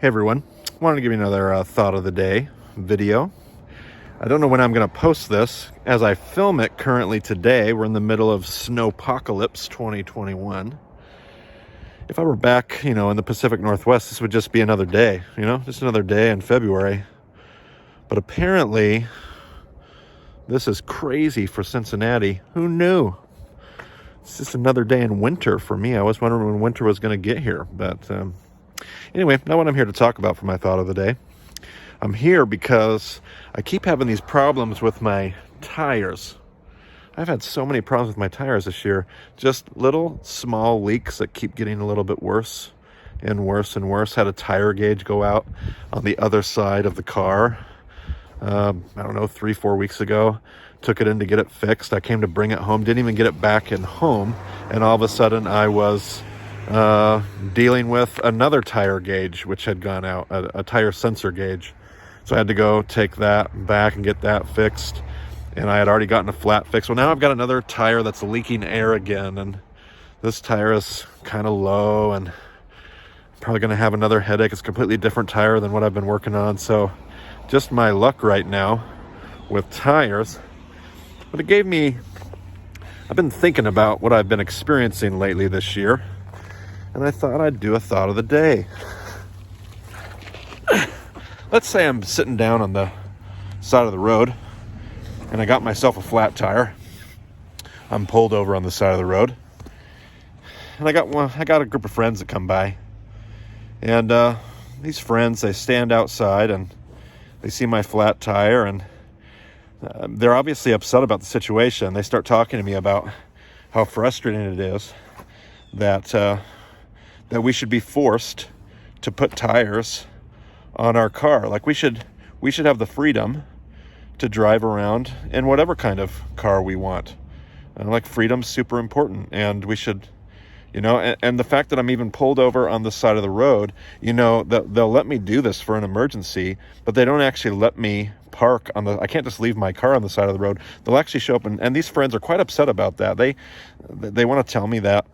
Hey everyone, wanted to give you another thought of the day video. I don't know when I'm going to post this. As I film it currently today, we're in the middle of snowpocalypse 2021. If I were back, in the Pacific Northwest, this would just be another day, just another day in February. But apparently, this is crazy for Cincinnati. Who knew? It's just another day in winter for me. I was wondering when winter was going to get here, but anyway, not what I'm here to talk about for my thought of the day. I'm here because I keep having these problems with my tires. I've had so many problems with my tires this year. Just little small leaks that keep getting a little bit worse and worse and worse. Had a tire gauge go out on the other side of the car. I don't know, 3-4 weeks ago. Took it in to get it fixed. I came to bring it home. Didn't even get it back in home. And all of a sudden I was dealing with another tire gauge which had gone out, a tire sensor gauge. So I had to go take that back and get that fixed, and I had already gotten a flat fix. Well, now I've got another tire that's leaking air again, and this tire is kind of low and I'm probably going to have another headache. It's a completely different tire than what I've been working on, so just my luck right now with tires. But it gave me, I've been thinking about what I've been experiencing lately this year, and I thought I'd do a thought of the day. Let's say I'm sitting down on the side of the road and I got myself a flat tire. I'm pulled over on the side of the road, and I got a group of friends that come by, and these friends, they stand outside and they see my flat tire, and they're obviously upset about the situation. They start talking to me about how frustrating it is that we should be forced to put tires on our car. Like we should have the freedom to drive around in whatever kind of car we want. Like freedom's super important, and we should, and the fact that I'm even pulled over on the side of the road, that they'll let me do this for an emergency, but they don't actually let me park I can't just leave my car on the side of the road. They'll actually show up, and these friends are quite upset about that. They want to tell me that,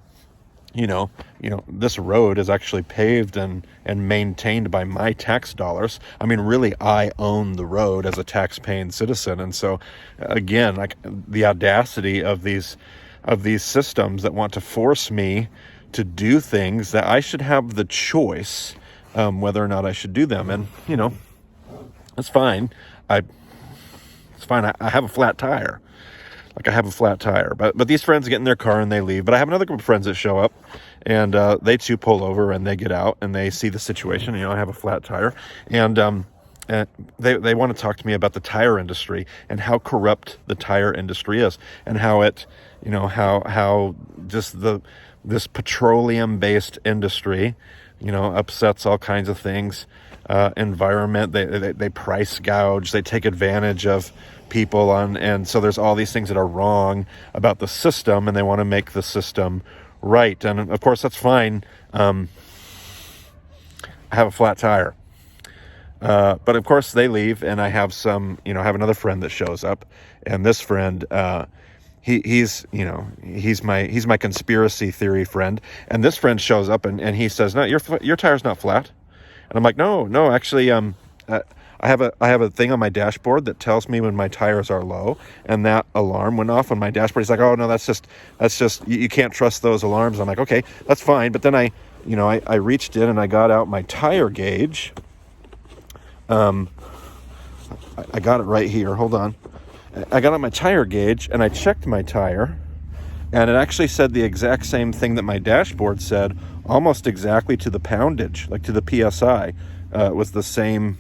this road is actually paved and maintained by my tax dollars. I mean, really, I own the road as a tax-paying citizen. And so, again, like the audacity of these systems that want to force me to do things that I should have the choice whether or not I should do them. And, that's fine. It's fine. I have a flat tire. But these friends get in their car and they leave. But I have another group of friends that show up, and they too pull over and they get out and they see the situation. I have a flat tire, and they want to talk to me about the tire industry and how corrupt the tire industry is, and how it, how just this petroleum-based industry, upsets all kinds of things. Environment, they price gouge, they take advantage of people and so there's all these things that are wrong about the system, and they want to make the system right. And of course that's fine. I have a flat tire, but of course they leave, and I have I have another friend that shows up, and this friend, he's my conspiracy theory friend, and this friend shows up and he says, no, your tire's not flat. And I'm like, no, actually, I have a thing on my dashboard that tells me when my tires are low, and that alarm went off on my dashboard. He's like, oh no, that's just you can't trust those alarms. I'm like, okay, that's fine. But then I reached in and I got out my tire gauge. I got it right here. Hold on. I got out my tire gauge and I checked my tire, and it actually said the exact same thing that my dashboard said, almost exactly to the poundage, like to the PSI. It was the same.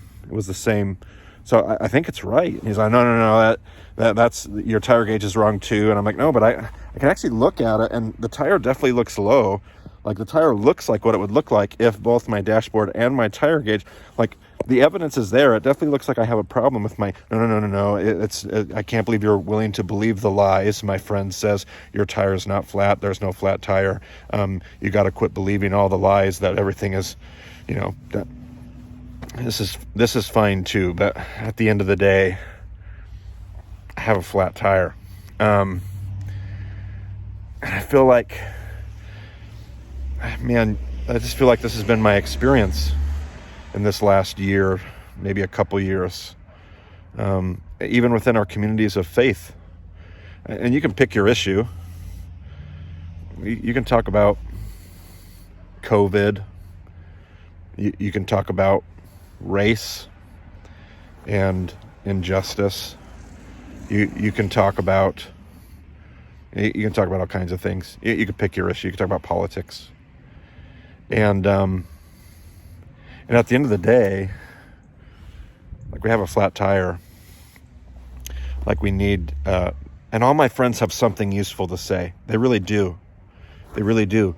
So I think it's right. And he's like, no, that's your tire gauge is wrong too. And I'm like, no, but I can actually look at it, and the tire definitely looks low. Like the tire looks like what it would look like if both my dashboard and my tire gauge, like the evidence is there. It definitely looks like I have a problem with my, no. I can't believe you're willing to believe the lies. My friend says your tire is not flat. There's no flat tire. You got to quit believing all the lies that everything is, that this is fine too. But at the end of the day, I have a flat tire. And I feel like, man, I just feel like this has been my experience in this last year, maybe a couple years, even within our communities of faith. And you can pick your issue. You can talk about COVID. You can talk about race and injustice. You can talk about all kinds of things. You can pick your issue. You can talk about politics. And at the end of the day, like, we have a flat tire. Like, we need, and all my friends have something useful to say. They really do. They really do.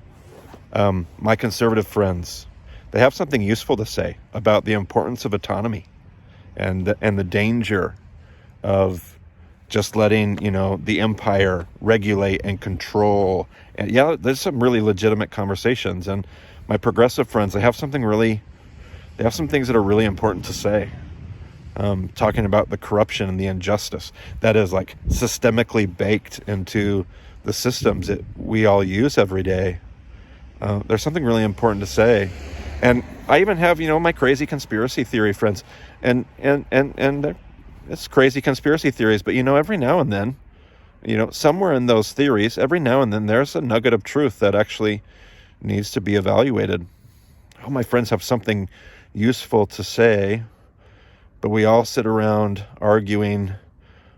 My conservative friends, they have something useful to say about the importance of autonomy and the danger of just letting, the empire regulate and control. And yeah, there's some really legitimate conversations. And my progressive friends, they have some things that are really important to say. Talking about the corruption and the injustice that is, like, systemically baked into the systems that we all use every day. There's something really important to say. And I even have, my crazy conspiracy theory friends, and it's crazy conspiracy theories, but every now and then, somewhere in those theories, every now and then there's a nugget of truth that actually needs to be evaluated. All my friends have something useful to say, but we all sit around arguing,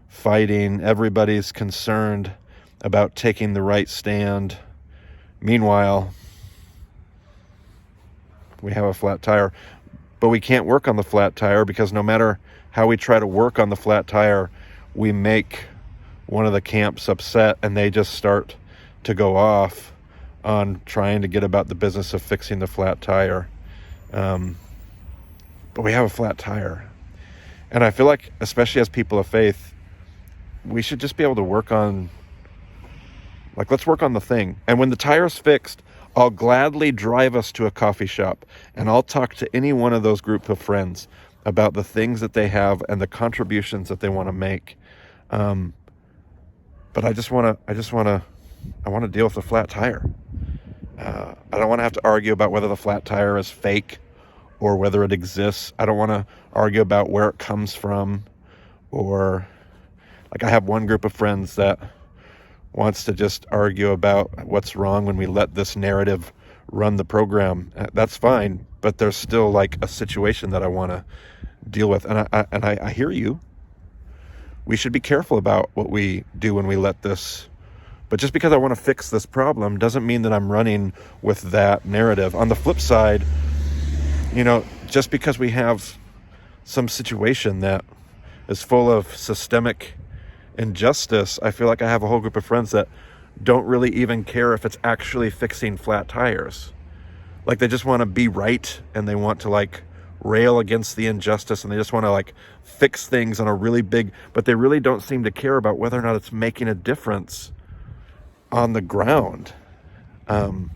fighting. Everybody's concerned about taking the right stand. Meanwhile, we have a flat tire, but we can't work on the flat tire because no matter how we try to work on the flat tire, we make one of the camps upset and they just start to go off on trying to get about the business of fixing the flat tire. But we have a flat tire. And I feel like, especially as people of faith, we should just be able to work on, let's work on the thing. And when the tire's fixed, I'll gladly drive us to a coffee shop and I'll talk to any one of those group of friends about the things that they have and the contributions that they want to make. But I want to deal with the flat tire. I don't want to have to argue about whether the flat tire is fake or whether it exists. I don't want to argue about where it comes from, or, I have one group of friends that wants to just argue about what's wrong when we let this narrative run the program. That's fine, but there's still, a situation that I want to deal with. And I hear you. We should be careful about what we do when we let this. But just because I want to fix this problem doesn't mean that I'm running with that narrative. On the flip side, just because we have some situation that is full of systemic injustice, I feel like I have a whole group of friends that don't really even care if it's actually fixing flat tires. They just want to be right, and they want to rail against the injustice, and they just want to fix things on a really big, but they really don't seem to care about whether or not it's making a difference on the ground. And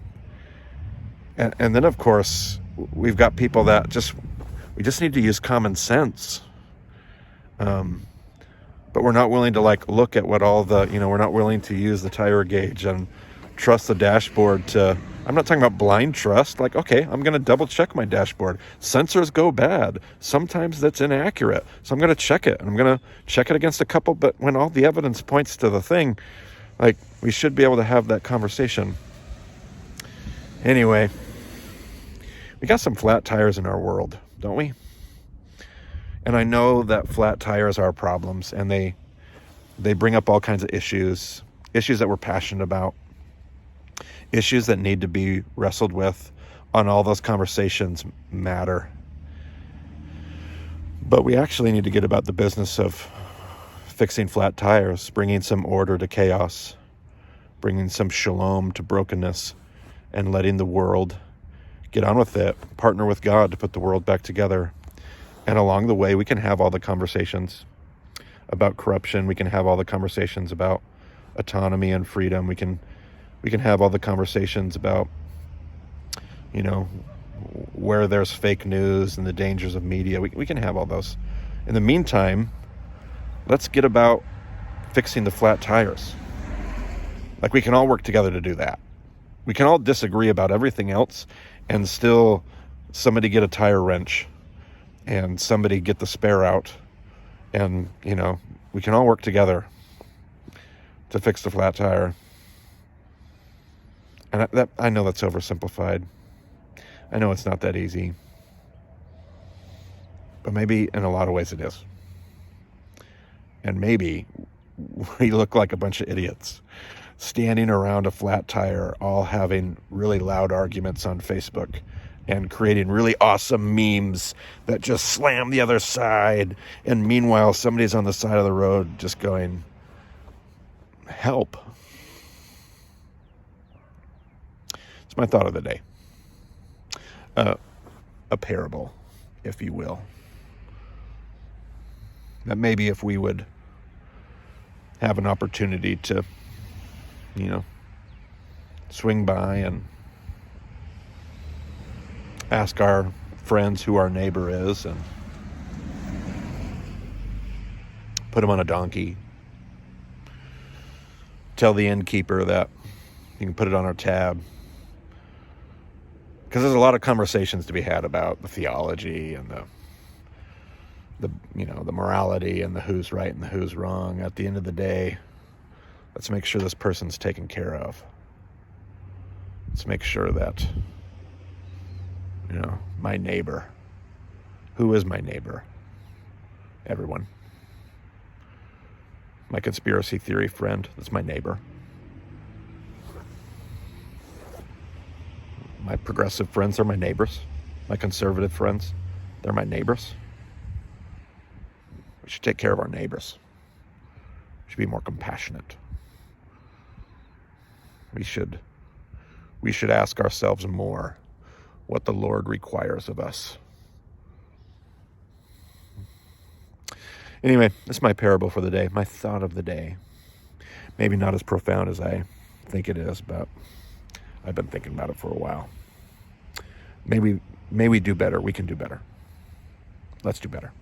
then, of course, we've got people that we just need to use common sense. But we're not willing to look at what all the, we're not willing to use the tire gauge and trust the dashboard to, I'm not talking about blind trust. Okay, I'm going to double check my dashboard. Sensors go bad. Sometimes that's inaccurate. So I'm going to check it, and I'm going to check it against a couple. But when all the evidence points to the thing, we should be able to have that conversation. Anyway, we got some flat tires in our world, don't we? And I know that flat tires are problems, and they bring up all kinds of issues that we're passionate about, issues that need to be wrestled with. On all those conversations matter. But we actually need to get about the business of fixing flat tires, bringing some order to chaos, bringing some shalom to brokenness, and letting the world get on with it, partner with God to put the world back together. And along the way, we can have all the conversations about corruption. We can have all the conversations about autonomy and freedom. We can have all the conversations about, where there's fake news and the dangers of media. We can have all those. In the meantime, let's get about fixing the flat tires. We can all work together to do that. We can all disagree about everything else and still somebody get a tire wrench and somebody get the spare out, and we can all work together to fix the flat tire. And I know that's oversimplified. I know it's not that easy, but maybe in a lot of ways it is. And maybe we look like a bunch of idiots standing around a flat tire, all having really loud arguments on Facebook and creating really awesome memes that just slam the other side. And meanwhile, somebody's on the side of the road just going, help. It's my thought of the day. A parable, if you will. That maybe if we would have an opportunity to, swing by and ask our friends who our neighbor is and put him on a donkey. Tell the innkeeper that you can put it on our tab. Because there's a lot of conversations to be had about the theology and the morality and the who's right and the who's wrong. At the end of the day, let's make sure this person's taken care of. Let's make sure that, my neighbor. Who is my neighbor? Everyone. My conspiracy theory friend, that's my neighbor. My progressive friends are my neighbors. My conservative friends, they're my neighbors. We should take care of our neighbors. We should be more compassionate. We should ask ourselves more what the Lord requires of us. Anyway, that's my parable for the day, my thought of the day. Maybe not as profound as I think it is, but I've been thinking about it for a while. May we do better. We can do better. Let's do better.